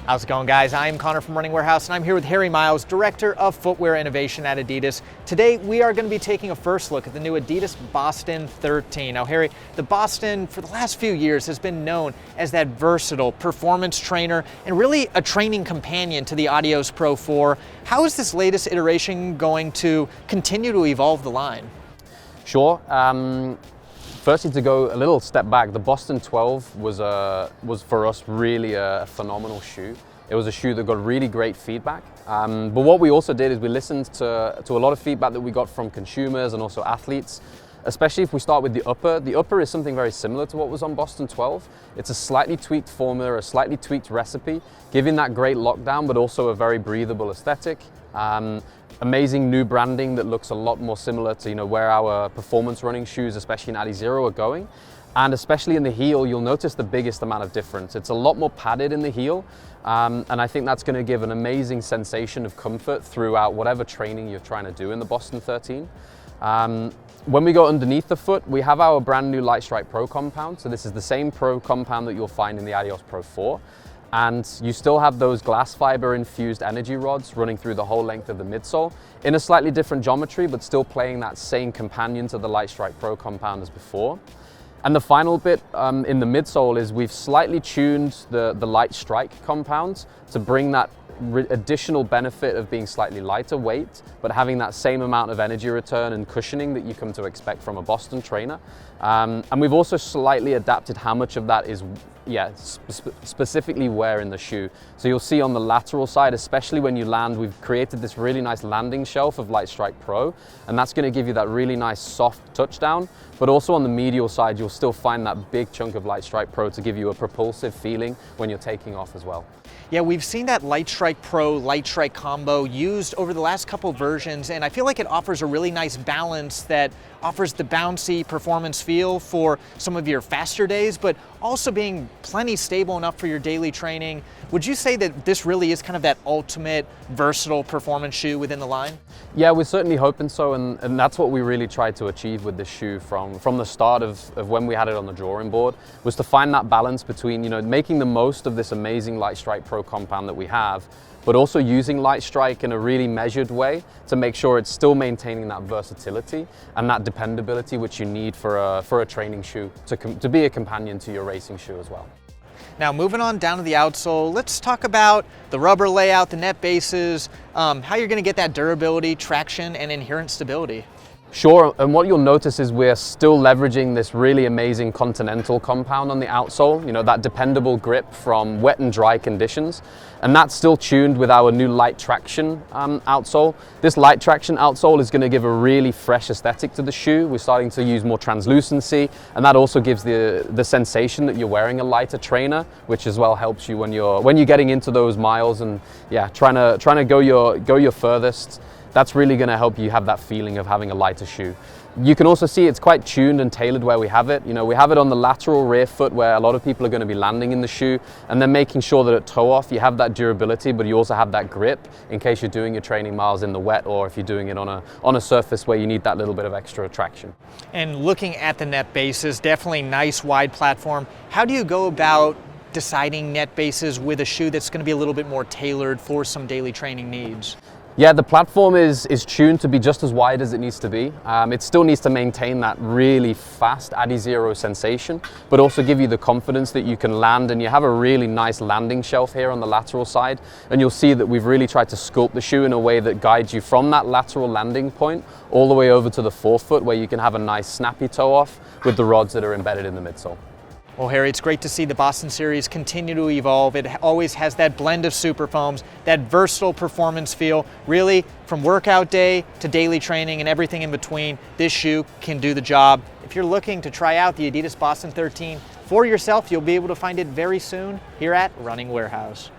How's it going, guys? I'm Connor from Running Warehouse, and I'm here with Harry Miles, Director of Footwear Innovation at Adidas. Today, we are going to be taking a first look at the new Adidas Boston 13. Now, Harry, the Boston, for the last few years, has been known as that versatile performance trainer and really a training companion to the Adios Pro 4. How is this latest iteration going to continue to evolve the line? Sure. Firstly, to go a little step back, the Boston 12 was for us really a phenomenal shoe. It was a shoe that got really great feedback. But what we also did is we listened to a lot of feedback that we got from consumers and also athletes, especially if we start with the upper. The upper is something very similar to what was on Boston 12. It's a slightly tweaked formula, a slightly tweaked recipe, giving that great lockdown, but also a very breathable aesthetic. Amazing new branding that looks a lot more similar to where our performance running shoes, especially in adizero, are going. And especially in the heel, you'll notice the biggest amount of difference. It's a lot more padded in the heel, and I think that's going to give an amazing sensation of comfort throughout whatever training you're trying to do in the Boston 13. When we go underneath the foot, we have our brand new Lightstrike Pro compound. So this is the same Pro compound that you'll find in the Adios Pro 4. And you still have those glass fiber infused energy rods running through the whole length of the midsole in a slightly different geometry, but still playing that same companion to the Lightstrike Pro compound as before. And the final bit in the midsole is we've slightly tuned the Lightstrike compounds to bring that additional benefit of being slightly lighter weight, but having that same amount of energy return and cushioning that you come to expect from a Boston trainer. And we've also slightly adapted how much of that is specifically where in the shoe. So you'll see on the lateral side, especially when you land, we've created this really nice landing shelf of Lightstrike Pro, and that's going to give you that really nice soft touchdown. But also on the medial side, you'll still find that big chunk of Lightstrike Pro to give you a propulsive feeling when you're taking off as well. Yeah, we've seen that Lightstrike Pro, Lightstrike combo used over the last couple versions, and I feel like it offers a really nice balance that offers the bouncy performance feel for some of your faster days, but also being plenty stable enough for your daily training. Would you say that this really is kind of that ultimate versatile performance shoe within the line? Yeah, we're certainly hoping so, and that's what we really tried to achieve with this shoe from the start of when we had it on the drawing board, was to find that balance between making the most of this amazing Lightstrike Pro compound that we have, but also using Lightstrike in a really measured way to make sure it's still maintaining that versatility and that dependability which you need for a training shoe to be a companion to your racing shoe as well. Now, moving on down to the outsole, let's talk about the rubber layout, the net bases, how you're going to get that durability, traction, and inherent stability. Sure, and what you'll notice is we're still leveraging this really amazing Continental compound on the outsole, that dependable grip from wet and dry conditions. And that's still tuned with our new light traction outsole. This light traction outsole is going to give a really fresh aesthetic to the shoe. We're starting to use more translucency, and that also gives the sensation that you're wearing a lighter trainer, which as well helps you when you're getting into those miles and trying to go your furthest. That's really going to help you have that feeling of having a lighter shoe. You can also see it's quite tuned and tailored where we have it. We have it on the lateral rear foot where a lot of people are going to be landing in the shoe, and then making sure that at toe off you have that durability, but you also have that grip in case you're doing your training miles in the wet, or if you're doing it on a surface where you need that little bit of extra traction. And looking at the net bases, definitely nice wide platform. How do you go about deciding net bases with a shoe that's going to be a little bit more tailored for some daily training needs? Yeah, the platform is tuned to be just as wide as it needs to be. It still needs to maintain that really fast adizero sensation, but also give you the confidence that you can land, and you have a really nice landing shelf here on the lateral side. And you'll see that we've really tried to sculpt the shoe in a way that guides you from that lateral landing point all the way over to the forefoot, where you can have a nice snappy toe off with the rods that are embedded in the midsole. Well, Harry, it's great to see the Boston series continue to evolve. It always has that blend of super foams, that versatile performance feel. Really, from workout day to daily training and everything in between, this shoe can do the job. If you're looking to try out the Adidas Boston 13 for yourself, you'll be able to find it very soon here at Running Warehouse.